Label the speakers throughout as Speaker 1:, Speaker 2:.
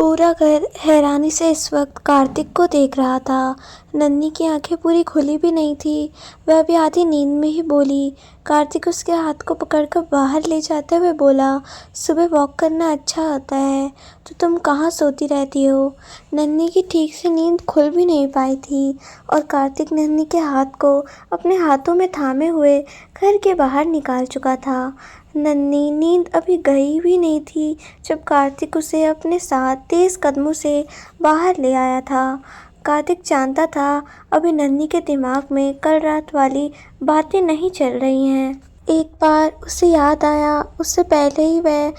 Speaker 1: पूरा घर हैरानी से इस वक्त कार्तिक को देख रहा था। नन्ही की आंखें पूरी खुली भी नहीं थी। वह अभी आधी नींद में ही बोली। कार्तिक उसके हाथ को पकड़कर बाहर ले जाते हुए बोला, सुबह वॉक करना अच्छा होता है, तो तुम कहाँ सोती रहती हो। नन्ही की ठीक से नींद खुल भी नहीं पाई थी और कार्तिक नन्ही के हाथ को अपने हाथों में थामे हुए घर के बाहर निकाल चुका था। नन्ही नींद अभी गई भी नहीं थी जब कार्तिक उसे अपने साथ तेज कदमों से बाहर ले आया था। कार्तिक जानता था अभी नन्ही के दिमाग में कल रात वाली बातें नहीं चल रही हैं। एक बार उसे याद आया, उससे पहले ही वह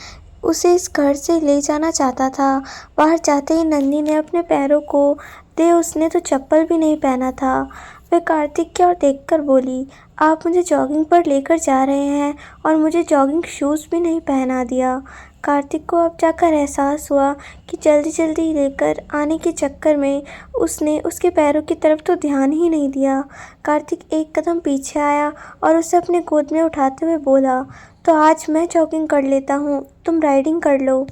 Speaker 1: उसे इस घर से ले जाना चाहता था। बाहर जाते ही नन्ही ने अपने पैरों को दे, उसने तो चप्पल भी नहीं पहना था। वह कार्तिक की ओर देखकर बोली, आप मुझे जॉगिंग पर लेकर जा रहे हैं और मुझे जॉगिंग शूज़ भी नहीं पहना दिया। कार्तिक को अब जाकर एहसास हुआ कि जल्दी जल्दी लेकर आने के चक्कर में उसने उसके पैरों की तरफ तो ध्यान ही नहीं दिया। कार्तिक एक कदम पीछे आया और उसे अपने गोद में उठाते हुए बोला, तो आज मैं जॉगिंग कर लेता हूँ, तुम राइडिंग कर लो।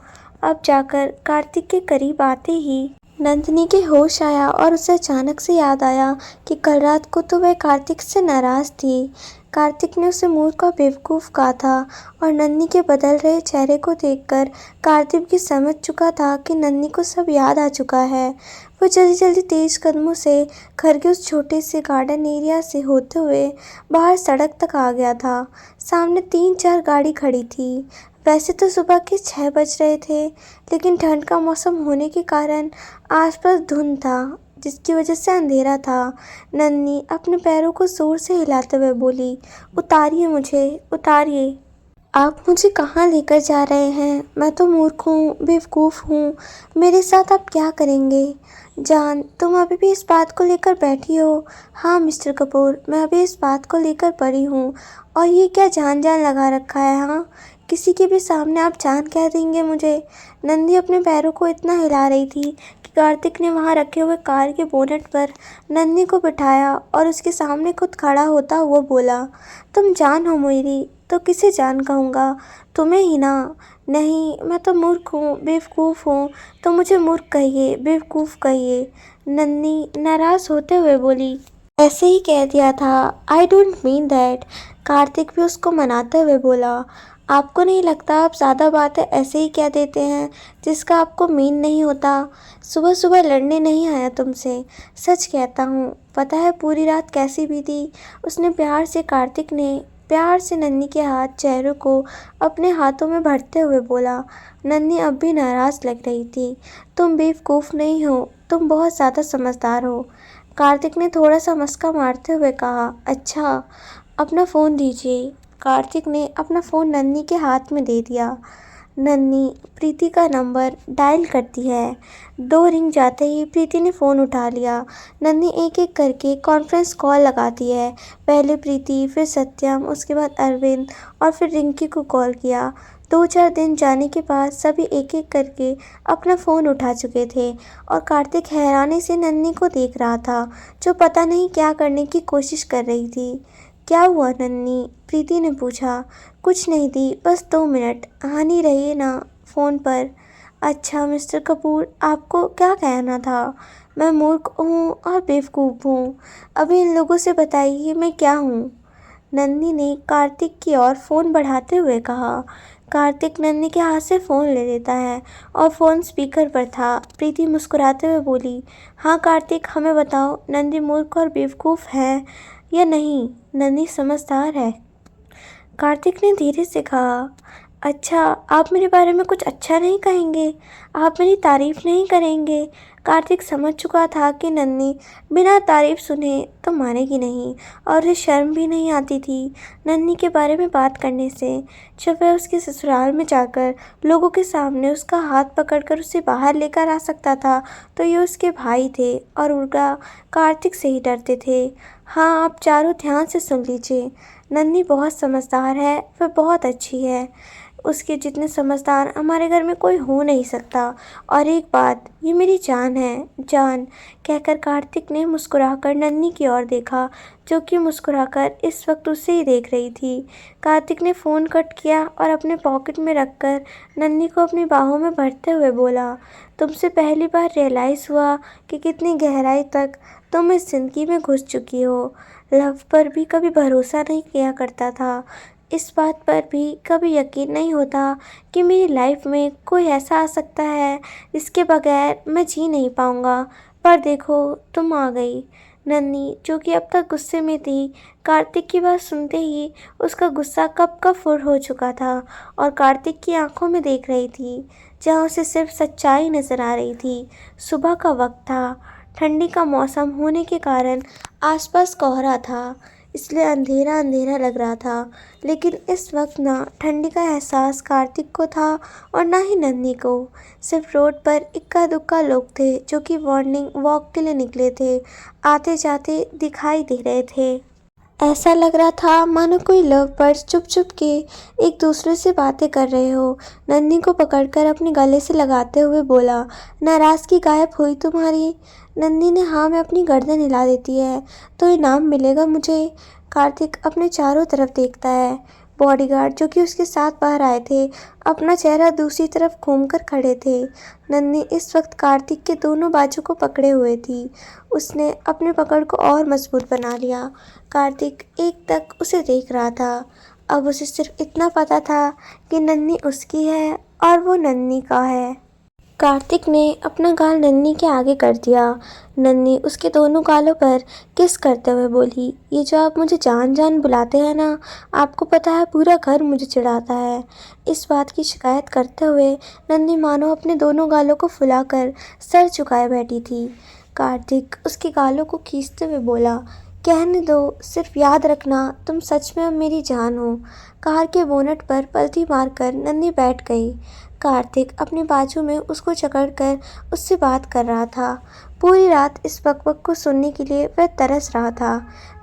Speaker 1: अब जाकर कार्तिक के करीब आते ही नंदिनी के होश आया और उसे अचानक से याद आया कि कल रात को तो वह कार्तिक से नाराज़ थी। कार्तिक ने उसे मूर्ख और बेवकूफ़ कहा था और नन्ही के बदल रहे चेहरे को देखकर कार्तिक भी समझ चुका था कि नन्ही को सब याद आ चुका है। वो जल्दी जल्दी तेज कदमों से घर के उस छोटे से गार्डन एरिया से होते हुए बाहर सड़क तक आ गया था। सामने 3-4 गाड़ी खड़ी थी। वैसे तो सुबह के 6 बज रहे थे, लेकिन ठंड का मौसम होने के कारण आसपास धुंध था, जिसकी वजह से अंधेरा था। नन्ही अपने पैरों को ज़ोर से हिलाते हुए बोली, उतारिए मुझे, उतारिए। आप मुझे कहाँ लेकर जा रहे हैं? मैं तो मूर्ख हूँ, बेवकूफ़ हूँ। मेरे साथ आप क्या करेंगे? जान, तुम अभी भी इस बात को लेकर बैठी हो? हाँ मिस्टर कपूर, मैं अभी इस बात को लेकर पड़ी हूँ। और ये क्या जान जान लगा रखा है? हाँ, किसी के भी सामने आप जान कह देंगे मुझे? नंदी अपने पैरों को इतना हिला रही थी कि कार्तिक ने वहाँ रखे हुए कार के बोनट पर नंदी को बिठाया और उसके सामने खुद खड़ा होता हुआ बोला, तुम जान हो मेरी तो किसे जान कहूँगा? तुम्हें ही ना। नहीं, मैं तो मूर्ख हूँ, बेवकूफ़ हूँ, तो मुझे मूर्ख कहिए, बेवकूफ़ कहिए। नन्ही नाराज़ होते हुए बोली, ऐसे ही कह दिया था, I don't mean that. Kartik भी उसको मनाते हुए बोला, आपको नहीं लगता आप ज़्यादा बातें ऐसे ही कह देते हैं जिसका आपको मीन नहीं होता? सुबह सुबह लड़ने नहीं आया तुमसे, सच कहता हूँ। पता है पूरी रात कैसी बीती? उसने कार्तिक ने प्यार से नन्ही के हाथ चेहरों को अपने हाथों में भरते हुए बोला। नन्ही अब भी नाराज़ लग रही थी। तुम बेवकूफ़ नहीं हो, तुम बहुत ज़्यादा समझदार हो। कार्तिक ने थोड़ा सा मस्का मारते हुए कहा, अच्छा, अपना फ़ोन दीजिए। कार्तिक ने अपना फ़ोन नन्ही के हाथ में दे दिया। नन्ही प्रीति का नंबर डायल करती है। 2 रिंग जाते ही प्रीति ने फ़ोन उठा लिया। नन्ही एक एक करके कॉन्फ्रेंस कॉल लगाती है। पहले प्रीति, फिर सत्यम, उसके बाद अरविंद और फिर रिंकी को कॉल किया। 2-4 दिन जाने के बाद सभी एक एक करके अपना फ़ोन उठा चुके थे और कार्तिक हैरानी से नन्ही को देख रहा था, जो पता नहीं क्या करने की कोशिश कर रही थी। क्या हुआ नन्ही? प्रीति ने पूछा। कुछ नहीं दी, बस 2 मिनट, हानि रहिए ना फ़ोन पर। अच्छा मिस्टर कपूर, आपको क्या कहना था? मैं मूर्ख हूँ और बेवकूफ़ हूँ। अभी इन लोगों से बताइए मैं क्या हूँ? नन्ही ने कार्तिक की ओर फ़ोन बढ़ाते हुए कहा। कार्तिक नन्ही के हाथ से फ़ोन ले लेता है और फ़ोन स्पीकर पर था। प्रीति मुस्कुराते हुए बोली, हाँ कार्तिक, हमें बताओ, नन्ही मूर्ख और बेवकूफ़ है या नहीं? नन्ही समझदार है। कार्तिक ने धीरे से कहा, अच्छा, आप मेरे बारे में कुछ अच्छा नहीं कहेंगे? आप मेरी तारीफ़ नहीं करेंगे? कार्तिक समझ चुका था कि नन्ही बिना तारीफ़ सुने तो मानेगी नहीं और उसे शर्म भी नहीं आती थी नन्ही के बारे में बात करने से। जब वह उसके ससुराल में जाकर लोगों के सामने उसका हाथ पकड़कर उसे बाहर लेकर आ सकता था, तो ये उसके भाई थे और उल्टा कार्तिक से ही डरते थे। हाँ, आप चारों ध्यान से सुन लीजिए। नन्ही बहुत समझदार है, वह बहुत अच्छी है। उसके जितने समझदार हमारे घर में कोई हो नहीं सकता। और एक बात, ये मेरी जान है, जान। कहकर कार्तिक ने मुस्कुराकर नन्ही की ओर देखा, जो कि मुस्कुराकर इस वक्त उसे ही देख रही थी। कार्तिक ने फ़ोन कट किया और अपने पॉकेट में रखकर नन्ही को अपनी बाहों में भरते हुए बोला, तुमसे पहली बार रियलाइज़ हुआ कि कितनी गहराई तक तुम इस ज़िंदगी में घुस चुकी हो। लव पर भी कभी भरोसा नहीं किया करता था। इस बात पर भी कभी यकीन नहीं होता कि मेरी लाइफ में कोई ऐसा आ सकता है जिसके बगैर मैं जी नहीं पाऊँगा। पर देखो, तुम आ गई। नन्ही, जो कि अब तक गुस्से में थी, कार्तिक की बात सुनते ही उसका गुस्सा कब का फुर हो चुका था और कार्तिक की आंखों में देख रही थी, जहाँ उसे सिर्फ सच्चाई नज़र आ रही थी। सुबह का वक्त था। ठंडी का मौसम होने के कारण आसपास कोहरा था, इसलिए अंधेरा अंधेरा लग रहा था। लेकिन इस वक्त ना ठंडी का एहसास कार्तिक को था और ना ही नन्ही को। सिर्फ रोड पर इक्का दुक्का लोग थे जो कि मॉर्निंग वॉक के लिए निकले थे, आते जाते दिखाई दे रहे थे। ऐसा लग रहा था मानो कोई लव बर्ड्स चुप चुप के एक दूसरे से बातें कर रहे हो। नन्ही को पकड़कर अपने गले से लगाते हुए बोला, नाराज़गी गायब हुई तुम्हारी। नन्ही ने हाँ में अपनी गर्दन हिला देती है। तो इनाम मिलेगा मुझे। कार्तिक अपने चारों तरफ देखता है। बॉडीगार्ड जो कि उसके साथ बाहर आए थे, अपना चेहरा दूसरी तरफ घूमकर खड़े थे। नन्ही इस वक्त कार्तिक के दोनों बाजू को पकड़े हुए थी। उसने अपनी पकड़ को और मजबूत बना लिया। कार्तिक एक तक उसे देख रहा था। अब उसे सिर्फ इतना पता था कि नन्ही उसकी है और वो नन्ही का है। कार्तिक ने अपना गाल नन्ही के आगे कर दिया। नन्ही उसके दोनों गालों पर किस करते हुए बोली, ये जो आप मुझे जान जान बुलाते हैं ना, आपको पता है पूरा घर मुझे चिढ़ाता है। इस बात की शिकायत करते हुए नन्ही मानो अपने दोनों गालों को फुलाकर सर झुकाए बैठी थी। कार्तिक उसके गालों को खींचते हुए बोला, कहने दो, सिर्फ याद रखना तुम सच में अब मेरी जान हो। कार के बोनट पर पलटी मारकर नन्ही बैठ गई। कार्तिक अपनी बाजू में उसको जकड़कर उससे बात कर रहा था। पूरी रात इस बकबक को सुनने के लिए वह तरस रहा था।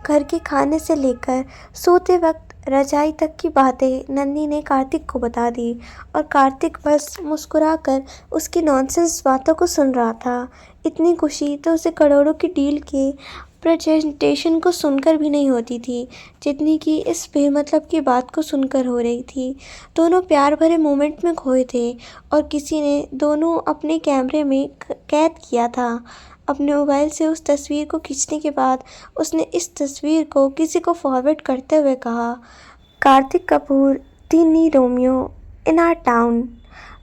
Speaker 1: घर के खाने से लेकर सोते वक्त रजाई तक की बातें नन्ही ने कार्तिक को बता दी और कार्तिक बस मुस्कुराकर उसकी नॉनसेंस बातों को सुन रहा था। इतनी खुशी तो उसे करोड़ों की डील के प्रेजेंटेशन को सुनकर भी नहीं होती थी, जितनी कि इस बेमतलब की बात को सुनकर हो रही थी। दोनों प्यार भरे मोमेंट में खोए थे और किसी ने दोनों अपने कैमरे में कैद किया था। अपने मोबाइल से उस तस्वीर को खींचने के बाद उसने इस तस्वीर को किसी को फॉरवर्ड करते हुए कहा, कार्तिक कपूर, दी नी रोमियो इन आवर टाउन।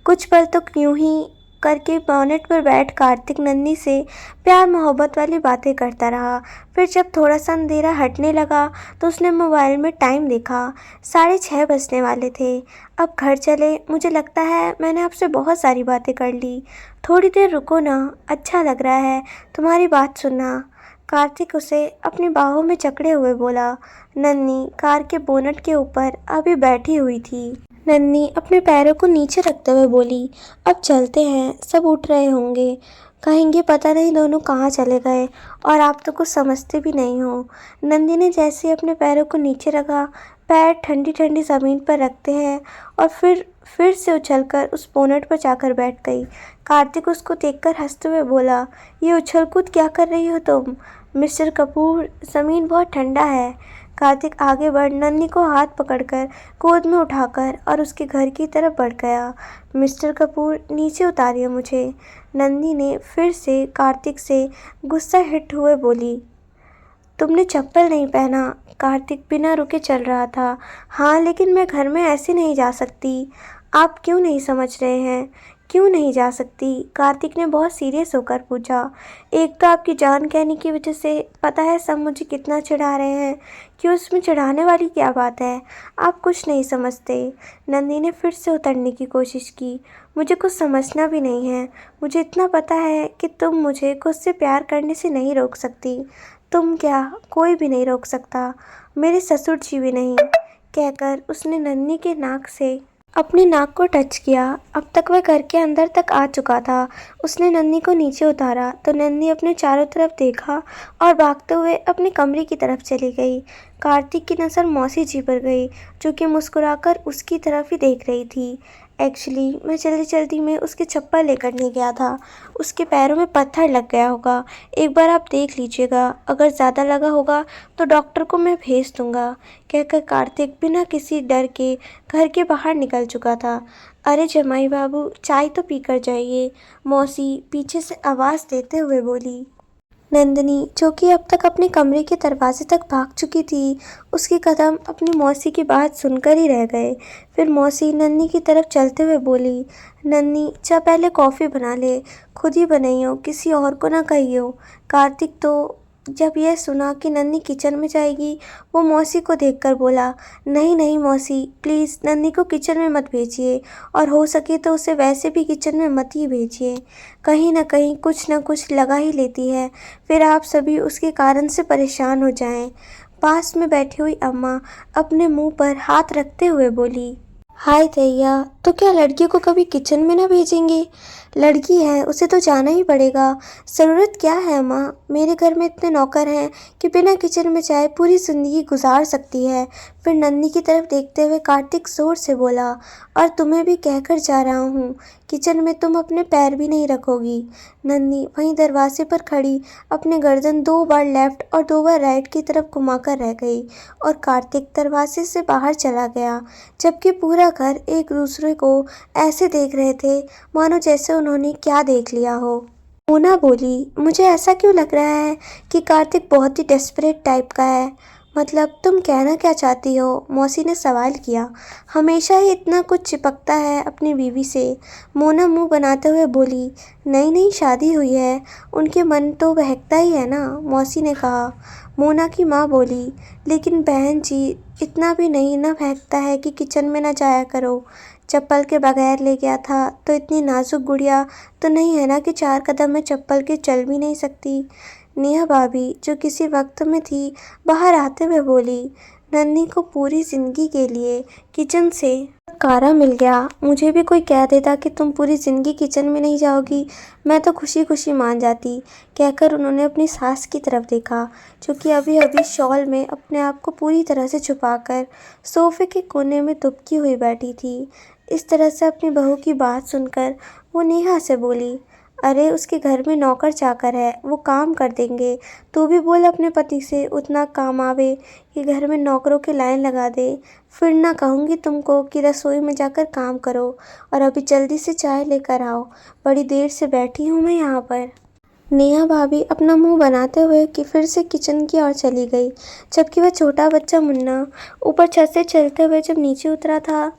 Speaker 1: कुछ पल तो यूं ही करके बॉनेट पर बैठ कार्तिक नन्ही से प्यार मोहब्बत वाली बातें करता रहा। फिर जब थोड़ा सा अंधेरा हटने लगा तो उसने मोबाइल में टाइम देखा। 6:30 बजने वाले थे। अब घर चले, मुझे लगता है मैंने आपसे बहुत सारी बातें कर ली। थोड़ी देर रुको ना, अच्छा लग रहा है तुम्हारी बात सुनना। कार्तिक उसे अपनी बाहों में जकड़े हुए बोला। नन्ही कार के बोनट के ऊपर अभी बैठी हुई थी। नन्ही अपने पैरों को नीचे रखते हुए बोली, अब चलते हैं, सब उठ रहे होंगे, कहेंगे पता नहीं दोनों कहाँ चले गए और आप तो कुछ समझते भी नहीं हो। नन्ही ने जैसे ही अपने पैरों को नीचे रखा, पैर ठंडी ठंडी ज़मीन पर रखते हैं और फिर से उछलकर उस बोनट पर जाकर बैठ गई। कार्तिक उसको देखकर हंसते हुए बोला, ये उछल कूद क्या कर रही हो तुम? मिस्टर कपूर, ज़मीन बहुत ठंडा है। कार्तिक आगे बढ़ नन्ही को हाथ पकड़कर गोद में उठाकर और उसके घर की तरफ बढ़ गया। मिस्टर कपूर, नीचे उतारिए मुझे। नन्ही ने फिर से कार्तिक से गुस्सा हिट हुए बोली, तुमने चप्पल नहीं पहना। कार्तिक बिना रुके चल रहा था। हाँ, लेकिन मैं घर में ऐसे नहीं जा सकती। आप क्यों नहीं समझ रहे हैं? क्यों नहीं जा सकती? कार्तिक ने बहुत सीरियस होकर पूछा। एक तो आपकी जान कहने की वजह से पता है सब मुझे कितना चिढ़ा रहे हैं, कि उसमें चिढ़ाने वाली क्या बात है? आप कुछ नहीं समझते। नंदी ने फिर से उतरने की कोशिश की। मुझे कुछ समझना भी नहीं है। मुझे इतना पता है कि तुम मुझे खुद से प्यार करने से नहीं रोक सकती। तुम क्या, कोई भी नहीं रोक सकता, मेरे ससुर जी भी नहीं। कहकर उसने नन्ही के नाक से अपने नाक को टच किया। अब तक वह घर के अंदर तक आ चुका था। उसने नन्ही को नीचे उतारा तो नन्ही अपने चारों तरफ देखा और भागते हुए अपने कमरे की तरफ चली गई। कार्तिक की नज़र मौसी जी पर गई, जो कि मुस्कुराकर उसकी तरफ ही देख रही थी। एक्चुअली मैं जल्दी जल्दी में उसके चप्पल लेकर नहीं गया था। उसके पैरों में पत्थर लग गया होगा। एक बार आप देख लीजिएगा, अगर ज़्यादा लगा होगा तो डॉक्टर को मैं भेज दूंगा, कहकर कार्तिक बिना किसी डर के घर के बाहर निकल चुका था। अरे जमाई बाबू, चाय तो पीकर जाइए, मौसी पीछे से आवाज़ देते हुए बोली। नंदिनी, जो कि अब तक अपने कमरे के दरवाजे तक भाग चुकी थी, उसके कदम अपनी मौसी की बात सुनकर ही रह गए। फिर मौसी नन्ही की तरफ चलते हुए बोली, नन्ही जा पहले कॉफ़ी बना ले, खुद ही बनाइयो, किसी और को ना कहियो। कार्तिक तो जब यह सुना कि नन्ही किचन में जाएगी, वो मौसी को देखकर बोला, नहीं नहीं मौसी, प्लीज़ नन्ही को किचन में मत भेजिए, और हो सके तो उसे वैसे भी किचन में मत ही भेजिए। कहीं ना कहीं कुछ ना कुछ लगा ही लेती है, फिर आप सभी उसके कारण से परेशान हो जाएं। पास में बैठी हुई अम्मा अपने मुंह पर हाथ रखते हुए बोली, हाय दैया, तो क्या लड़की को कभी किचन में ना भेजेंगे? लड़की है, उसे तो जाना ही पड़ेगा। ज़रूरत क्या है माँ, मेरे घर में इतने नौकर हैं कि बिना किचन में जाए पूरी ज़िंदगी गुजार सकती है। फिर नन्ही की तरफ देखते हुए कार्तिक ज़ोर से बोला, और तुम्हें भी कहकर जा रहा हूँ, किचन में तुम अपने पैर भी नहीं रखोगी। नन्ही वहीं दरवाजे पर खड़ी अपने गर्दन 2 बार लेफ्ट और 2 बार राइट की तरफ घुमाकर रह गई, और कार्तिक दरवाजे से बाहर चला गया, जबकि पूरा घर एक दूसरे को ऐसे देख रहे थे मानो जैसे उन्होंने क्या देख लिया हो। मोना बोली, मुझे ऐसा क्यों लग रहा है कि कार्तिक बहुत ही डेस्परेट टाइप का है। मतलब तुम कहना क्या चाहती हो? मौसी ने सवाल किया। हमेशा ही इतना कुछ चिपकता है अपनी बीवी से। मोना मुंह बनाते हुए बोली, नई नई शादी हुई है, उनके मन तो बहकता ही है ना, मौसी ने कहा। मोना की माँ बोली, लेकिन बहन जी, इतना भी नहीं ना बहकता है कि किचन में ना जाया करो। चप्पल के बगैर ले गया था तो इतनी नाजुक गुड़िया तो नहीं है ना कि 4 कदम में चप्पल के चल भी नहीं सकती। नेहा भाभी, जो किसी वक्त में थी, बाहर आते हुए बोली, नन्ही को पूरी जिंदगी के लिए किचन से छुटकारा मिल गया। मुझे भी कोई कह देता कि तुम पूरी ज़िंदगी किचन में नहीं जाओगी, मैं तो खुशी खुशी मान जाती, कहकर उन्होंने अपनी सास की तरफ देखा, जो कि अभी अभी शॉल में अपने आप को पूरी तरह से छुपाकर सोफे के कोने में दुबकी हुई बैठी थी। इस तरह से अपनी बहू की बात सुनकर वो नेहा से बोली, अरे उसके घर में नौकर चाकर है, वो काम कर देंगे। तू भी बोल अपने पति से उतना काम आवे कि घर में नौकरों की लाइन लगा दे। फिर ना कहूँगी तुमको कि रसोई में जाकर काम करो, और अभी जल्दी से चाय लेकर आओ, बड़ी देर से बैठी हूँ मैं यहाँ पर। नेहा भाभी अपना मुंह बनाते हुए कि फिर से किचन की ओर चली गई, जबकि वह छोटा बच्चा मुन्ना ऊपर छत से चलते हुए जब नीचे उतरा था,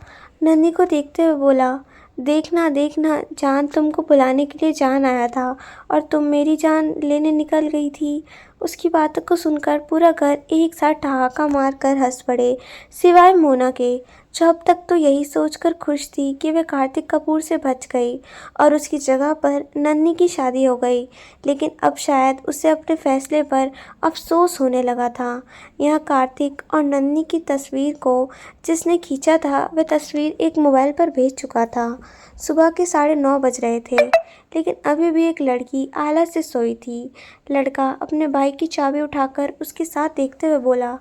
Speaker 1: नन्ही को देखते हुए बोला, देखना देखना जान, तुमको बुलाने के लिए जान आया था और तुम मेरी जान लेने निकल गई थी। उसकी बातों को सुनकर पूरा घर एक साथ ठहाका मार कर हंस पड़े, सिवाय मोना के, जो अब तक तो यही सोचकर खुश थी कि वह कार्तिक कपूर से बच गई और उसकी जगह पर नन्ही की शादी हो गई। लेकिन अब शायद उसे अपने फैसले पर अफसोस होने लगा था। यहाँ कार्तिक और नन्ही की तस्वीर को जिसने खींचा था, वह तस्वीर एक मोबाइल पर भेज चुका था। सुबह के 9:30 बज रहे थे, लेकिन अभी भी एक लड़की आलस से सोई थी। लड़का अपने बाइक की चाबी उठाकर उसके साथ देखते हुए बोला,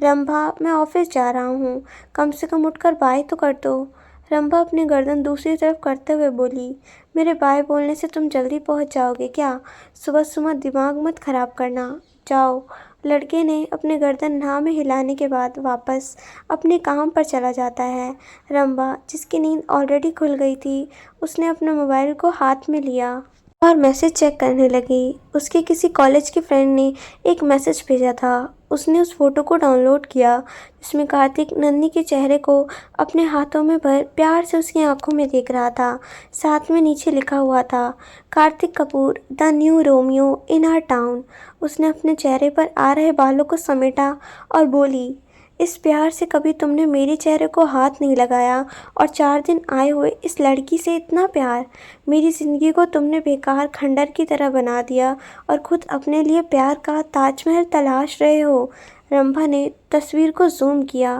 Speaker 1: रंभा, मैं ऑफिस जा रहा हूँ, कम से कम उठकर बाय तो कर दो। रंभा अपनी गर्दन दूसरी तरफ करते हुए बोली, मेरे बाय बोलने से तुम जल्दी पहुँच जाओगे क्या? सुबह सुबह दिमाग मत खराब करना, जाओ। लड़के ने अपने गर्दन ना में हिलाने के बाद वापस अपने काम पर चला जाता है। रंभा, जिसकी नींद ऑलरेडी खुल गई थी, उसने अपने मोबाइल को हाथ में लिया और मैसेज चेक करने लगी। उसके किसी कॉलेज के फ्रेंड ने एक मैसेज भेजा था। उसने उस फोटो को डाउनलोड किया, जिसमें कार्तिक नन्ही के चेहरे को अपने हाथों में भर प्यार से उसकी आंखों में देख रहा था। साथ में नीचे लिखा हुआ था, Kartik Kapoor, the new Romeo in our town. उसने अपने चेहरे पर आ रहे बालों को समेटा और बोली, इस प्यार से कभी तुमने मेरे चेहरे को हाथ नहीं लगाया, और 4 दिन आए हुए इस लड़की से इतना प्यार। मेरी ज़िंदगी को तुमने बेकार खंडर की तरह बना दिया और खुद अपने लिए प्यार का ताजमहल तलाश रहे हो। रंभा ने तस्वीर को जूम किया।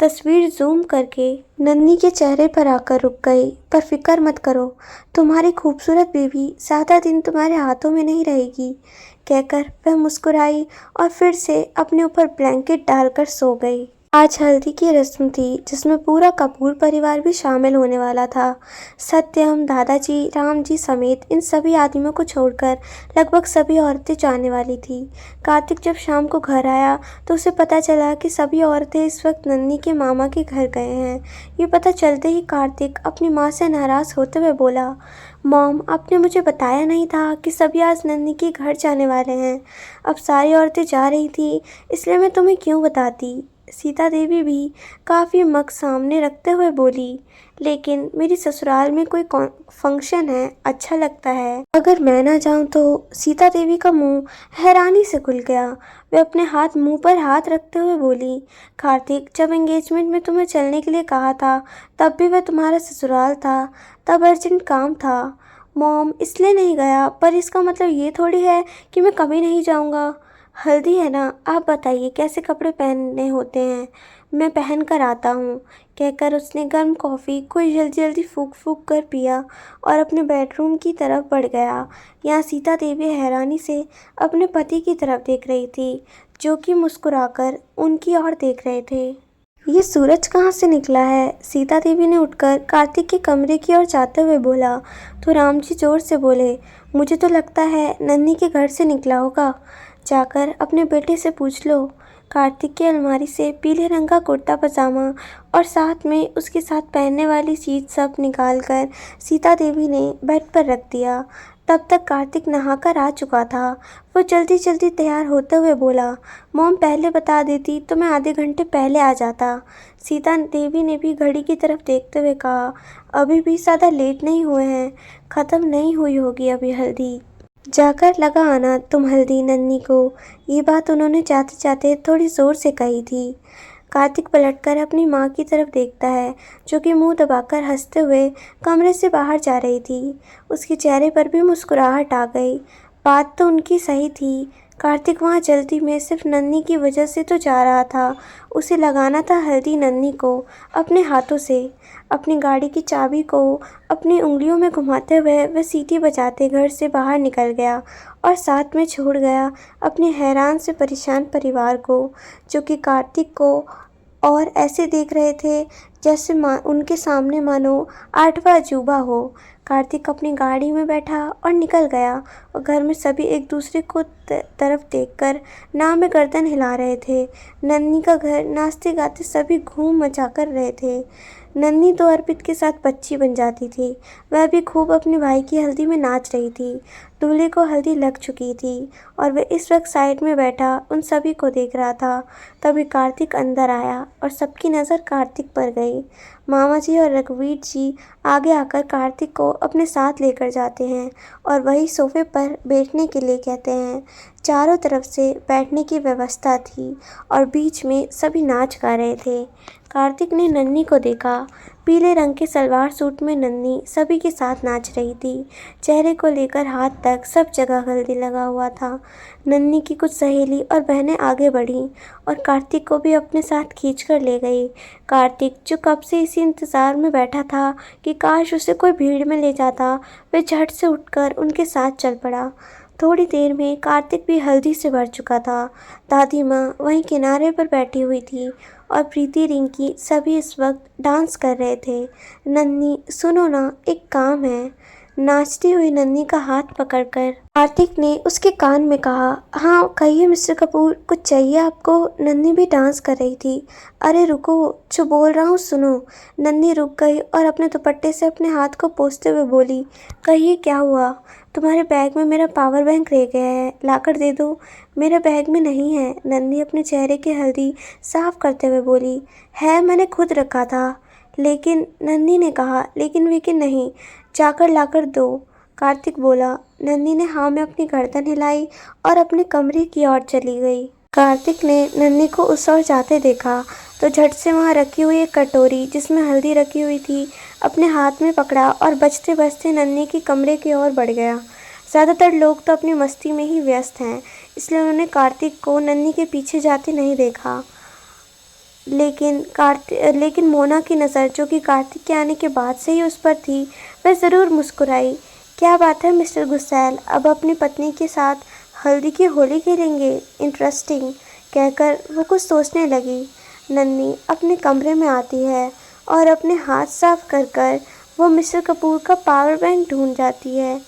Speaker 1: तस्वीर जूम करके नन्ही के चेहरे पर आकर रुक गई। पर फिक्र मत करो, तुम्हारी खूबसूरत बीवी ज़्यादा दिन तुम्हारे हाथों में नहीं रहेगी, कहकर वह मुस्कुराई और फिर से अपने ऊपर ब्लैंकेट डालकर सो गई। आज हल्दी की रस्म थी जिसमें पूरा कपूर परिवार भी शामिल होने वाला था। सत्यम, दादाजी, राम जी समेत इन सभी आदमियों को छोड़कर लगभग सभी औरतें जाने वाली थी। कार्तिक जब शाम को घर आया तो उसे पता चला कि सभी औरतें इस वक्त नन्ही के मामा के घर गए हैं। ये पता चलते ही कार्तिक अपनी माँ से नाराज़ होते हुए बोला, मॉम, आपने मुझे बताया नहीं था कि सभी आज नन्ही के घर जाने वाले हैं। अब सारी औरतें जा रही थी, इसलिए मैं तुम्हें क्यों बताती। सीता देवी भी काफ़ी मग सामने रखते हुए बोली, लेकिन मेरी ससुराल में कोई फंक्शन है, अच्छा लगता है, अगर मैं ना जाऊं तो। सीता देवी का मुंह हैरानी से खुल गया। वे अपने हाथ मुंह पर हाथ रखते हुए बोली, कार्तिक, जब एंगेजमेंट में तुम्हें चलने के लिए कहा था तब भी वह तुम्हारा ससुराल था, तब अर्जेंट काम था मॉम, इसलिए नहीं गया। पर इसका मतलब ये थोड़ी है कि मैं कभी नहीं जाऊंगा। हल्दी है ना, आप बताइए कैसे कपड़े पहनने होते हैं, मैं पहन कर आता हूँ, कहकर उसने गर्म कॉफ़ी को जल्दी जल्दी फूंक फूंक कर पिया और अपने बेडरूम की तरफ बढ़ गया। यहाँ सीता देवी हैरानी से अपने पति की तरफ देख रही थी, जो कि मुस्कुराकर उनकी ओर देख रहे थे। ये सूरज कहाँ से निकला है? सीता देवी ने उठकर कार्तिक के कमरे की ओर जाते हुए बोला। तो राम जी जोर से बोले, मुझे तो लगता है नन्ही के घर से निकला होगा, जाकर अपने बेटे से पूछ लो। कार्तिक की अलमारी से पीले रंग का कुर्ता पजामा और साथ में उसके साथ पहनने वाली चीज़ सब निकालकर सीता देवी ने बेड पर रख दिया। तब तक कार्तिक नहाकर आ चुका था। वो जल्दी जल्दी तैयार होते हुए बोला, मॉम, पहले बता देती तो मैं आधे घंटे पहले आ जाता। सीता देवी ने भी घड़ी की तरफ देखते हुए कहा, अभी भी ज़्यादा लेट नहीं हुए हैं, ख़त्म नहीं हुई होगी अभी हल्दी, जाकर लगा आना तुम हल्दी नन्ही को। ये बात उन्होंने जाते जाते थोड़ी ज़ोर से कही थी। कार्तिक पलटकर अपनी माँ की तरफ देखता है, जो कि मुंह दबाकर हंसते हुए कमरे से बाहर जा रही थी। उसके चेहरे पर भी मुस्कुराहट आ गई। बात तो उनकी सही थी, कार्तिक वहाँ जल्दी में सिर्फ नन्ही की वजह से तो जा रहा था। उसे लगाना था हल्दी नन्ही को अपने हाथों से। अपनी गाड़ी की चाबी को अपनी उंगलियों में घुमाते हुए वह सीटी बजाते घर से बाहर निकल गया और साथ में छोड़ गया अपने हैरान से परेशान परिवार को, जो कि कार्तिक को और ऐसे देख रहे थे जैसे उनके सामने मानो आठवां अजूबा हो। कार्तिक अपनी गाड़ी में बैठा और निकल गया और घर में सभी एक दूसरे को तरफ देखकर नाव में गर्दन हिला रहे थे। नन्ही का घर नाचते गाते सभी घूम मचा कर रहे थे। नन्ही तो अर्पित के साथ बच्ची बन जाती थी। वह भी खूब अपने भाई की हल्दी में नाच रही थी। दूल्हे को हल्दी लग चुकी थी और वह इस वक्त साइड में बैठा उन सभी को देख रहा था। तभी कार्तिक अंदर आया और सबकी नज़र कार्तिक पर गई। मामा जी और रघुवीर जी आगे आकर कार्तिक को अपने साथ लेकर जाते हैं और वही सोफे पर बैठने के लिए कहते हैं। चारों तरफ से बैठने की व्यवस्था थी और बीच में सभी नाच गा रहे थे। कार्तिक ने नन्ही को देखा। पीले रंग के सलवार सूट में नन्ही सभी के साथ नाच रही थी। चेहरे को लेकर हाथ तक सब जगह हल्दी लगा हुआ था। नन्ही की कुछ सहेली और बहनें आगे बढ़ीं और कार्तिक को भी अपने साथ खींचकर ले गई। कार्तिक, जो कब से इसी इंतज़ार में बैठा था कि काश उसे कोई भीड़ में ले जाता, वह झट से उठकर उनके साथ चल पड़ा। थोड़ी देर में कार्तिक भी हल्दी से भर चुका था। दादी माँ वहीं किनारे पर बैठी हुई थी और प्रीति, रिंकी सभी इस वक्त डांस कर रहे थे। नन्ही, सुनो ना, एक काम है, नाचती हुई नन्ही का हाथ पकड़कर कार्तिक ने उसके कान में कहा। हाँ कहिए मिस्टर कपूर, कुछ चाहिए आपको? नन्ही भी डांस कर रही थी। अरे रुको, जो बोल रहा हूँ सुनो। नन्ही रुक गई और अपने दुपट्टे से अपने हाथ को पोंछते हुए बोली, कहिए क्या हुआ? तुम्हारे बैग में मेरा पावर बैंक रह गया है, लाकर दे दो। मेरे बैग में नहीं है, नन्ही अपने चेहरे की हल्दी साफ करते हुए बोली। है, मैंने खुद रखा था। लेकिन नन्ही ने कहा, लेकिन वेकिन नहीं, जाकर लाकर दो, कार्तिक बोला। नन्ही ने हाँ में अपनी गर्दन हिलाई और अपने कमरे की ओर चली गई। कार्तिक ने नन्ही को उस ओर जाते देखा तो झट से वहाँ रखी हुई एक कटोरी जिसमें हल्दी रखी हुई थी अपने हाथ में पकड़ा और बजते बजते नन्ही के कमरे की ओर बढ़ गया। ज़्यादातर लोग तो अपनी मस्ती में ही व्यस्त हैं, इसलिए उन्होंने कार्तिक को नन्ही के पीछे जाते नहीं देखा। लेकिन मोना की नज़र, जो कि कार्तिक के आने के बाद से ही उस पर थी, वह ज़रूर मुस्कुराई। क्या बात है मिस्टर गुस्सैल, अब अपनी पत्नी के साथ हल्दी की होली खेलेंगे? इंटरेस्टिंग, कहकर वो कुछ सोचने लगी। नन्ही अपने कमरे में आती है और अपने हाथ साफ कर कर वो मिस्टर कपूर का पावर बैंक ढूंढ जाती है।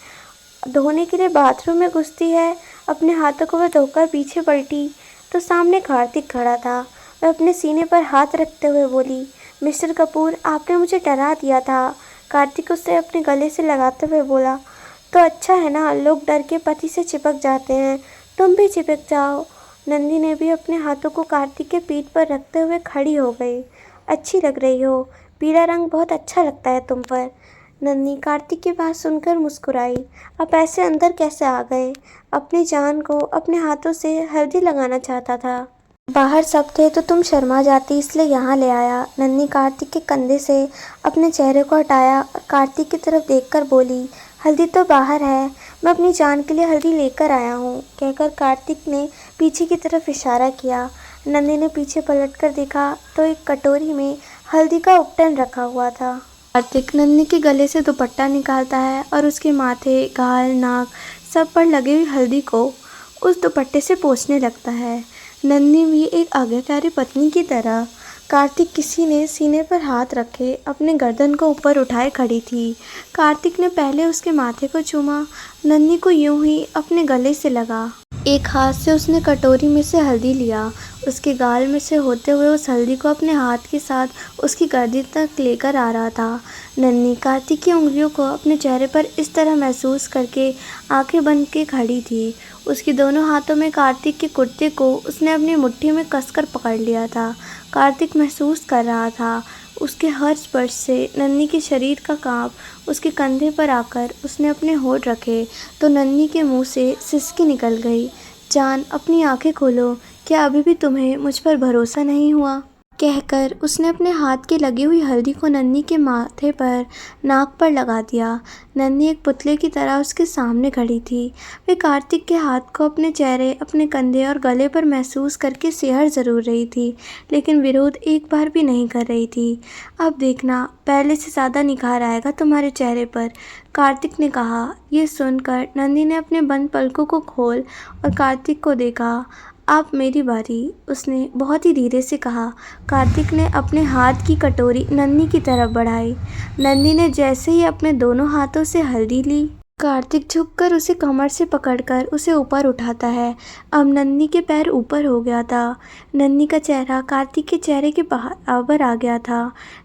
Speaker 1: धोने के लिए बाथरूम में घुसती है। अपने हाथों को वह धोकर पीछे पलटी तो सामने कार्तिक खड़ा था। वह अपने सीने पर हाथ रखते हुए बोली, मिस्टर कपूर, आपने मुझे डरा दिया था। कार्तिक उसे अपने गले से लगाते हुए बोला, तो अच्छा है ना, लोग डर के पति से चिपक जाते हैं, तुम भी चिपक जाओ। नंदी ने भी अपने हाथों को कार्तिक के पीठ पर रखते हुए खड़ी हो गई। अच्छी लग रही हो, पीला रंग बहुत अच्छा लगता है तुम पर। नन्ही कार्तिक की बात सुनकर मुस्कुराई। आप ऐसे अंदर कैसे आ गए? अपनी जान को अपने हाथों से हल्दी लगाना चाहता था। बाहर सब थे तो तुम शर्मा जाती, इसलिए यहाँ ले आया। नन्ही कार्तिक के कंधे से अपने चेहरे को हटाया और कार्तिक की तरफ देखकर बोली, हल्दी तो बाहर है, मैं अपनी जान के लिए हल्दी लेकर आया हूँ, कहकर कार्तिक ने पीछे की तरफ इशारा किया। नन्ही ने पीछे पलटकर देखा तो एक कटोरी में हल्दी का उपटन रखा हुआ था। कार्तिक नन्ही के गले से दुपट्टा निकालता है और उसके माथे, गाल, नाक सब पर लगी हुई हल्दी को उस दुपट्टे से पोंछने लगता है। नन्ही भी एक आज्ञाकारी पत्नी की तरह कार्तिक किसी ने सीने पर हाथ रखे अपने गर्दन को ऊपर उठाए खड़ी थी। कार्तिक ने पहले उसके माथे को चूमा, नन्ही को यूं ही अपने गले से लगा। एक हाथ से उसने कटोरी में से हल्दी लिया, उसके गाल में से होते हुए उस हल्दी को अपने हाथ के साथ उसकी गर्दन तक लेकर आ रहा था। नन्ही कार्तिक की उंगलियों को अपने चेहरे पर इस तरह महसूस करके आंखें बंद के खड़ी थी। उसके दोनों हाथों में कार्तिक के कुर्ते को उसने अपनी मुट्ठी में कसकर पकड़ लिया था। कार्तिक महसूस कर रहा था उसके हर स्पर्श से नन्ही के शरीर का कांप उसके कंधे पर आकर उसने अपने होंठ रखे तो नन्ही के मुंह से सिसकी निकल गई। जान, अपनी आंखें खोलो, क्या अभी भी तुम्हें मुझ पर भरोसा नहीं हुआ? कहकर उसने अपने हाथ की लगी हुई हल्दी को नन्ही के माथे पर, नाक पर लगा दिया। नन्ही एक पुतले की तरह उसके सामने खड़ी थी। वे कार्तिक के हाथ को अपने चेहरे, अपने कंधे और गले पर महसूस करके सिहर ज़रूर रही थी, लेकिन विरोध एक बार भी नहीं कर रही थी। अब देखना, पहले से ज़्यादा निखार आएगा तुम्हारे चेहरे पर, कार्तिक ने कहा। ये सुनकर नन्ही ने अपने बंद पलकों को खोल और कार्तिक को देखा। अब मेरी बारी, उसने बहुत ही धीरे से कहा। कार्तिक ने अपने हाथ की कटोरी नन्ही की तरफ बढ़ाई। नन्ही ने जैसे ही अपने दोनों हाथों से हल्दी ली, कार्तिक झुककर उसे कमर से पकड़कर उसे ऊपर उठाता है। अब नन्ही के पैर ऊपर हो गया था। नन्ही का चेहरा कार्तिक के चेहरे के बराबर आ गया था।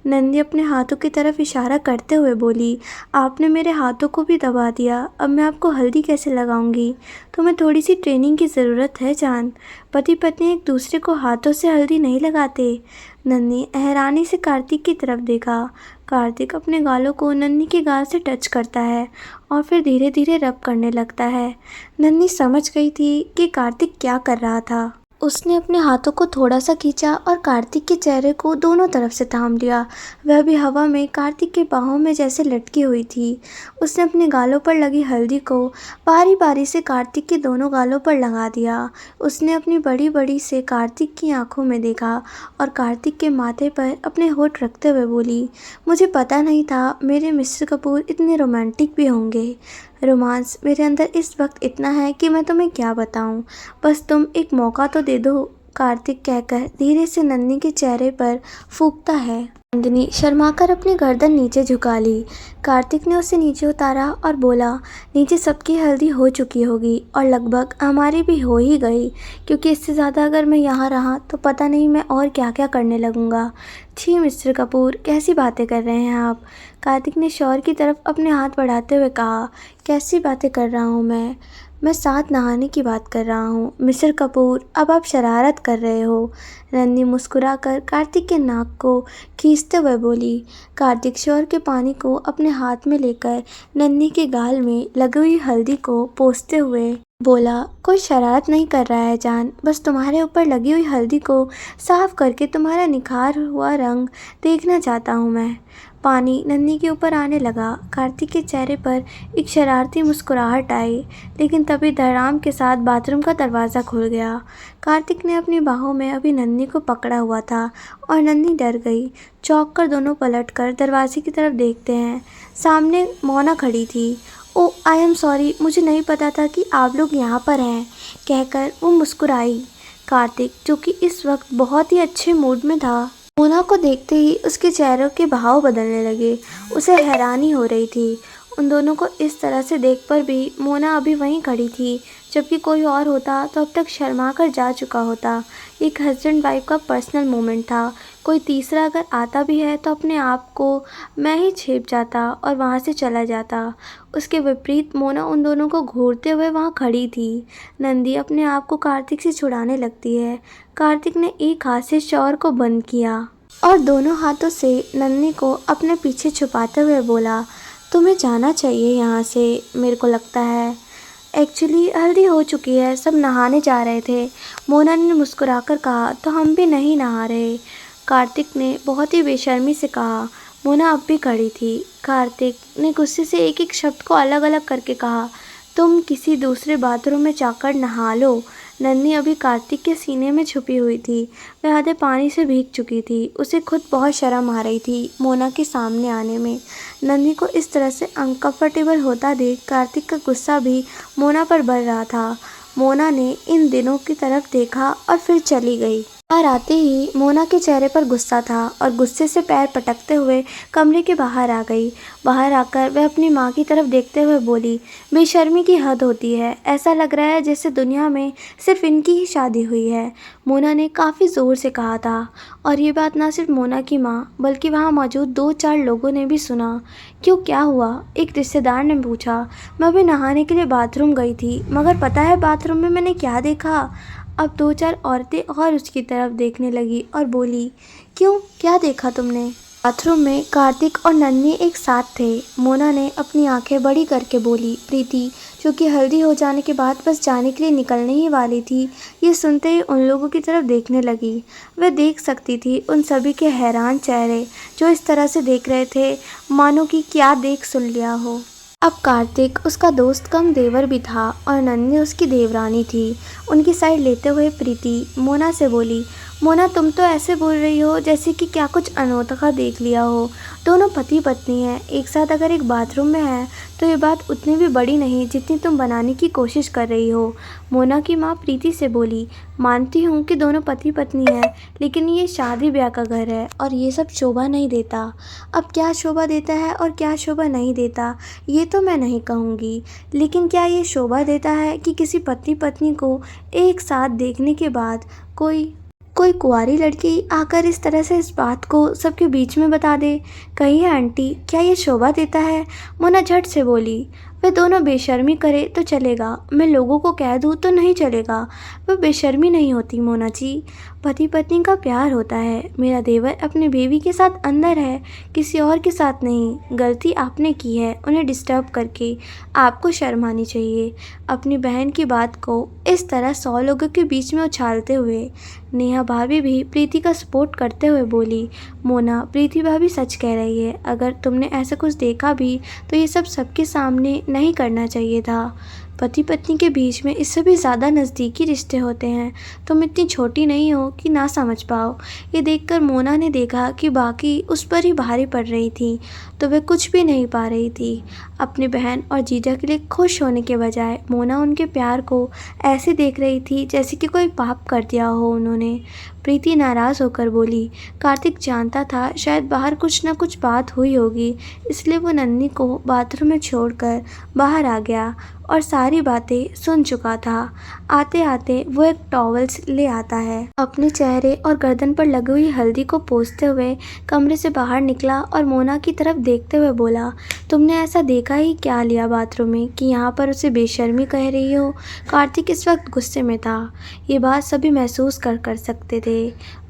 Speaker 1: नन्ही अपने हाथों की तरफ इशारा करते हुए बोली, आपने मेरे हाथों को भी दबा दिया, अब मैं आपको हल्दी कैसे लगाऊंगी? तुम्हें थोड़ी सी ट्रेनिंग की ज़रूरत है जान। पति पत्नी एक दूसरे को हाथों से हल्दी नहीं लगाते। नन्ही हैरानी से कार्तिक की तरफ देखा। कार्तिक अपने गालों को नन्ही के गाल से टच करता है और फिर धीरे धीरे रब करने लगता है। नन्ही समझ गई थी कि कार्तिक क्या कर रहा था। उसने अपने हाथों को थोड़ा सा खींचा और कार्तिक के चेहरे को दोनों तरफ से थाम लिया। वह भी हवा में कार्तिक के बाहों में जैसे लटकी हुई थी। उसने अपने गालों पर लगी हल्दी को बारी बारी से कार्तिक के दोनों गालों पर लगा दिया। उसने अपनी बड़ी बड़ी से कार्तिक की आंखों में देखा और कार्तिक के माथे पर अपने होंठ रखते हुए बोली, मुझे पता नहीं था मेरे मिस्टर कपूर इतने रोमांटिक भी होंगे। रोमांस मेरे अंदर इस वक्त इतना है कि मैं तुम्हें क्या बताऊं। बस तुम एक मौका तो दे दो, कार्तिक कहकर धीरे से नन्ही के चेहरे पर फूंकता है। नंदिनी शर्माकर अपनी गर्दन नीचे झुका ली। कार्तिक ने उसे नीचे उतारा और बोला, नीचे सबकी हल्दी हो चुकी होगी और लगभग हमारी भी हो ही गई, क्योंकि इससे ज़्यादा अगर मैं यहाँ रहा तो पता नहीं मैं और क्या क्या करने लगूँगा। छी मिस्टर कपूर, कैसी बातें कर रहे हैं आप? कार्तिक ने शौर की तरफ अपने हाथ बढ़ाते हुए कहा, कैसी बातें कर रहा हूँ मैं साथ नहाने की बात कर रहा हूँ। मिस्टर कपूर, अब आप शरारत कर रहे हो। नन्ही मुस्कुराकर कार्तिक के नाक को खींचते हुए बोली। कार्तिक शौर के पानी को अपने हाथ में लेकर नन्ही के गाल में लगी हुई हल्दी को पोंछते हुए बोला, कोई शरारत नहीं कर रहा है जान, बस तुम्हारे ऊपर लगी हुई हल्दी को साफ करके तुम्हारा निखार हुआ रंग देखना चाहता हूँ मैं। पानी नन्ही के ऊपर आने लगा। कार्तिक के चेहरे पर एक शरारती मुस्कुराहट आई, लेकिन तभी धड़ाम के साथ बाथरूम का दरवाज़ा खुल गया। कार्तिक ने अपनी बाहों में अभी नन्ही को पकड़ा हुआ था और नन्ही डर गई। चौंक कर दोनों पलटकर दरवाजे की तरफ देखते हैं। सामने मोना खड़ी थी। ओह आई एम सॉरी, मुझे नहीं पता था कि आप लोग यहाँ पर हैं, कहकर वो मुस्कुराई। कार्तिक, जो कि इस वक्त बहुत ही अच्छे मूड में था, मोना को देखते ही उसके चेहरे के भाव बदलने लगे। उसे हैरानी हो रही थी। उन दोनों को इस तरह से देख कर भी मोना अभी वहीं खड़ी थी, जबकि कोई और होता तो अब तक शर्मा कर जा चुका होता। एक हस्बैंड वाइफ का पर्सनल मोमेंट था। कोई तीसरा अगर आता भी है तो अपने आप को मैं ही छेप जाता और वहाँ से चला जाता। उसके विपरीत मोना उन दोनों को घूरते हुए वहाँ खड़ी थी। नंदी अपने आप को कार्तिक से छुड़ाने लगती है। कार्तिक ने एक हाथ से शौर को बंद किया और दोनों हाथों से नन्ही को अपने पीछे छुपाते हुए बोला, तुम्हें जाना चाहिए यहाँ से, मेरे को लगता है। एक्चुअली हल्दी हो चुकी है, सब नहाने जा रहे थे, मोना ने मुस्कुराकर कहा। तो हम भी नहीं नहा रहे, कार्तिक ने बहुत ही बेशर्मी से कहा। मोना अब भी खड़ी थी। कार्तिक ने गुस्से से एक एक शब्द को अलग अलग करके कहा, तुम किसी दूसरे बाथरूम में जाकर नहा लो। नन्ही अभी कार्तिक के सीने में छुपी हुई थी। वह आधे पानी से भीग चुकी थी। उसे खुद बहुत शर्म आ रही थी मोना के सामने आने में। नन्ही को इस तरह से अनकंफर्टेबल होता देख कार्तिक का गुस्सा भी मोना पर बढ़ रहा था। मोना ने इन दिनों की तरफ देखा और फिर चली गई। बाहर आते ही मोना के चेहरे पर गुस्सा था और गुस्से से पैर पटकते हुए कमरे के बाहर आ गई। बाहर आकर वह अपनी माँ की तरफ देखते हुए बोली, बेशर्मी की हद होती है, ऐसा लग रहा है जैसे दुनिया में सिर्फ इनकी ही शादी हुई है। मोना ने काफ़ी ज़ोर से कहा था और ये बात ना सिर्फ मोना की माँ बल्कि वहाँ मौजूद 2-4 लोगों ने भी सुना। क्यों, क्या हुआ? एक रिश्तेदार ने पूछा। मैं अभी नहाने के लिए बाथरूम गई थी, मगर पता है बाथरूम में मैंने क्या देखा? अब 2-4 औरतें और उसकी तरफ देखने लगी और बोली, क्यों, क्या देखा तुमने? बाथरूम में कार्तिक और नन्ही एक साथ थे। मोना ने अपनी आंखें बड़ी करके बोली। प्रीति, जो कि हल्दी हो जाने के बाद बस जाने के लिए निकलने ही वाली थी, ये सुनते ही उन लोगों की तरफ देखने लगी। वह देख सकती थी उन सभी के हैरान चेहरे, जो इस तरह से देख रहे थे मानो कि क्या देख सुन लिया हो। अब कार्तिक उसका दोस्त कम देवर भी था और नन्ही उसकी देवरानी थी। उनकी साइड लेते हुए प्रीति मोना से बोली, मोना, तुम तो ऐसे बोल रही हो जैसे कि क्या कुछ अनोखा देख लिया हो। दोनों पति पत्नी हैं, एक साथ अगर एक बाथरूम में हैं तो ये बात उतनी भी बड़ी नहीं जितनी तुम बनाने की कोशिश कर रही हो। मोना की माँ प्रीति से बोली, मानती हूँ कि दोनों पति पत्नी हैं, लेकिन ये शादी ब्याह का घर है और ये सब शोभा नहीं देता। अब क्या शोभा देता है और क्या शोभा नहीं देता ये तो मैं नहीं कहूँगी, लेकिन क्या ये शोभा देता है कि किसी पति पत्नी को एक साथ देखने के बाद कोई कुंवारी लड़की आकर इस तरह से इस बात को सबके बीच में बता दे? कहिए आंटी, क्या ये शोभा देता है? मोना झट से बोली। वे दोनों बेशर्मी करे तो चलेगा, मैं लोगों को कह दूँ तो नहीं चलेगा। वह बेशर्मी नहीं होती मोना जी, पति पत्नी का प्यार होता है। मेरा देवर अपनी बीवी के साथ अंदर है, किसी और के साथ नहीं। गलती आपने की है उन्हें डिस्टर्ब करके, आपको शर्म आनी चाहिए। अपनी बहन की बात को इस तरह 100 लोगों के बीच में उछालते हुए नेहा भाभी भी प्रीति का सपोर्ट करते हुए बोली, मोना, प्रीति भाभी सच कह रही है। अगर तुमने ऐसा कुछ देखा भी तो ये सब सबके सामने नहीं करना चाहिए था। पति पत्नी के बीच में इससे भी ज़्यादा नज़दीकी रिश्ते होते हैं। तुम इतनी छोटी नहीं हो कि ना समझ पाओ। ये देखकर मोना ने देखा कि बाकी उस पर ही भारी पड़ रही थी, तो वह कुछ भी नहीं पा रही थी। अपनी बहन और जीजा के लिए खुश होने के बजाय मोना उनके प्यार को ऐसे देख रही थी जैसे कि कोई पाप कर दिया हो उन्होंने। प्रीति नाराज़ होकर बोली, कार्तिक जानता था शायद बाहर कुछ ना कुछ बात हुई होगी, इसलिए वो नन्ही को बाथरूम में छोड़कर बाहर आ गया और सारी बातें सुन चुका था। आते आते वो एक टॉवल्स ले आता है। अपने चेहरे और गर्दन पर लगी हुई हल्दी को पोंछते हुए कमरे से बाहर निकला और मोना की तरफ देखते हुए बोला, तुमने ऐसा देखा ही क्या लिया बाथरूम में कि यहाँ पर उसे बेशर्मी कह रही हो? कार्तिक इस वक्त गुस्से में था। ये बात सभी महसूस कर सकते थे।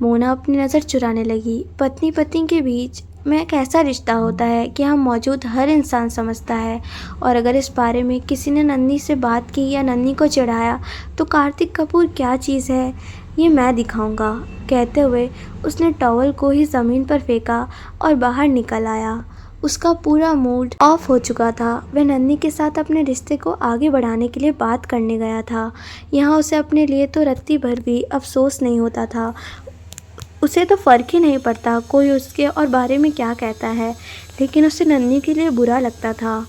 Speaker 1: मोना अपनी नज़र चुराने लगी। पत्नी पत्नी के बीच में एक ऐसा रिश्ता होता है कि हम मौजूद हर इंसान समझता है, और अगर इस बारे में किसी ने नन्ही से बात की या नन्ही को चिढ़ाया तो कार्तिक कपूर क्या चीज़ है? ये मैं दिखाऊंगा। कहते हुए उसने टॉवल को ही ज़मीन पर फेंका और बाहर निकल आया। उसका पूरा मूड ऑफ हो चुका था। वह नन्ही के साथ अपने रिश्ते को आगे बढ़ाने के लिए बात करने गया था। यहाँ उसे अपने लिए तो रत्ती भर भी अफसोस नहीं होता था। उसे तो फ़र्क ही नहीं पड़ता कोई उसके और बारे में क्या कहता है, लेकिन उसे नन्ही के लिए बुरा लगता था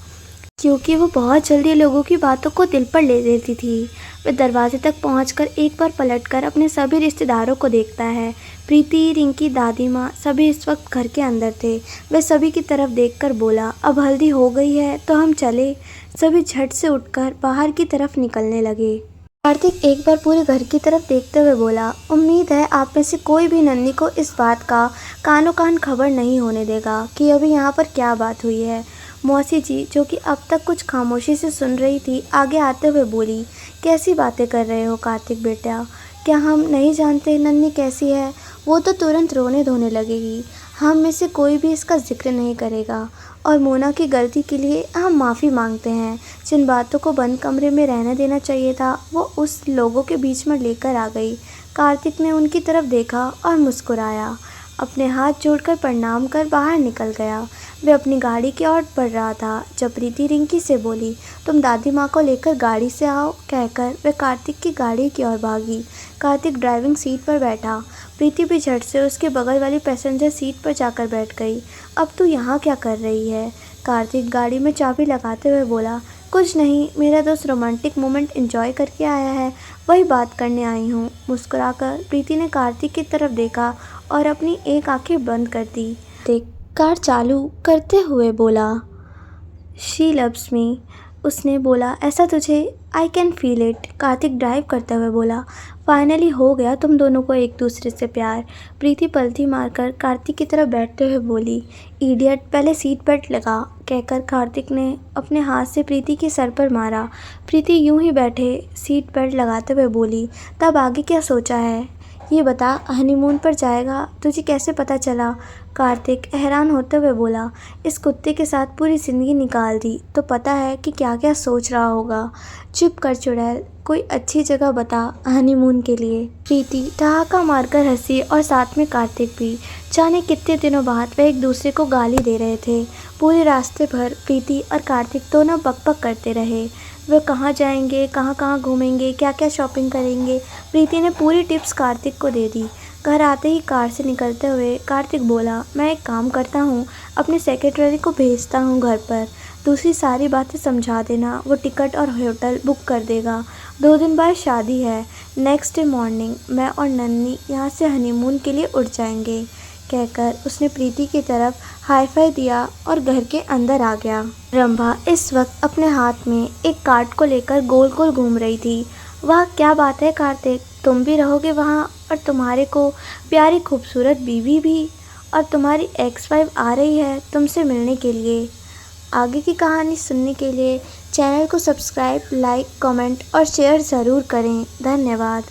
Speaker 1: क्योंकि वो बहुत जल्दी लोगों की बातों को दिल पर ले लेती थी। वह दरवाजे तक पहुंचकर एक बार पलटकर अपने सभी रिश्तेदारों को देखता है। प्रीति, रिंकी, दादी माँ सभी इस वक्त घर के अंदर थे। वह सभी की तरफ देखकर बोला, अब हल्दी हो गई है तो हम चले। सभी झट से उठकर बाहर की तरफ निकलने लगे। कार्तिक एक बार पूरे घर की तरफ देखते हुए बोला, उम्मीद है आप में से कोई भी नन्ही को इस बात का कानो कान खबर नहीं होने देगा कि अभी यहाँ पर क्या बात हुई है। मौसी जी, जो कि अब तक कुछ खामोशी से सुन रही थी, आगे आते हुए बोली, कैसी बातें कर रहे हो कार्तिक बेटा? क्या हम नहीं जानते नन्ही कैसी है? वो तो तुरंत रोने धोने लगेगी। हम में से कोई भी इसका जिक्र नहीं करेगा और मोना की गलती के लिए हम माफ़ी मांगते हैं। जिन बातों को बंद कमरे में रहने देना चाहिए था, वो उस लोगों के बीच में लेकर आ गई। कार्तिक ने उनकी तरफ देखा और मुस्कुराया। अपने हाथ जोड़कर प्रणाम कर बाहर निकल गया। वह अपनी गाड़ी की ओर बढ़ रहा था जब प्रीति रिंकी से बोली, तुम दादी माँ को लेकर गाड़ी से आओ। कहकर वह कार्तिक की गाड़ी की ओर भागी। कार्तिक ड्राइविंग सीट पर बैठा। प्रीति भी झट से उसके बगल वाली पैसेंजर सीट पर जाकर बैठ गई। अब तू यहाँ क्या कर रही है? कार्तिक गाड़ी में चाबी लगाते हुए बोला, कुछ नहीं, मेरा दोस्त रोमांटिक मोमेंट एंजॉय करके आया है, वही बात करने आई हूँ। मुस्कुराकर प्रीति ने कार्तिक की तरफ देखा और अपनी एक आंखें बंद कर दी। देख कार चालू करते हुए बोला, शी लव्स मी। उसने बोला, ऐसा तुझे? I can feel it. Kartik drive करते हुए बोला, फाइनली हो गया तुम दोनों को एक दूसरे से प्यार। प्रीति पलटी मारकर कार्तिक की तरफ बैठते हुए बोली, इडियट, पहले सीट बेल्ट लगा। कहकर कार्तिक ने अपने हाथ से प्रीति के सर पर मारा। प्रीति यूं ही बैठे सीट बेल्ट लगाते हुए बोली, तब आगे क्या सोचा है? ये बता, हनीमून पर जाएगा? तुझे कैसे पता चला? कार्तिक हैरान होते हुए बोला, इस कुत्ते के साथ पूरी ज़िंदगी निकाल दी तो पता है कि क्या क्या सोच रहा होगा। चुप कर चुड़ैल, कोई अच्छी जगह बता हनीमून के लिए। प्रीति ठहाका मारकर हंसी और साथ में कार्तिक भी। जाने कितने दिनों बाद वह एक दूसरे को गाली दे रहे थे। पूरे रास्ते भर प्रीति और कार्तिक दोनों बकबक करते रहे। वे कहाँ जाएंगे, कहाँ कहाँ घूमेंगे, क्या क्या शॉपिंग करेंगे। प्रीति ने पूरी टिप्स कार्तिक को दे दी। घर आते ही कार से निकलते हुए कार्तिक बोला, मैं एक काम करता हूँ, अपने सेक्रेटरी को भेजता हूँ घर पर, दूसरी सारी बातें समझा देना, वो टिकट और होटल बुक कर देगा। 2 दिन बाद शादी है। नेक्स्ट डे मॉर्निंग मैं और नन्ही यहाँ से हनीमून के लिए उड़ जाएंगे। कहकर उसने प्रीति की तरफ हाई फाई दिया और घर के अंदर आ गया। रंभा इस वक्त अपने हाथ में एक कार्ड को लेकर गोल गोल घूम रही थी। वाह क्या बात है कार्तिक, तुम भी रहोगे वहाँ और तुम्हारे को प्यारी खूबसूरत बीवी भी, और तुम्हारी एक्स वाइफ आ रही है तुमसे मिलने के लिए। आगे की कहानी सुनने के लिए चैनल को सब्सक्राइब, लाइक, कमेंट और शेयर ज़रूर करें। धन्यवाद।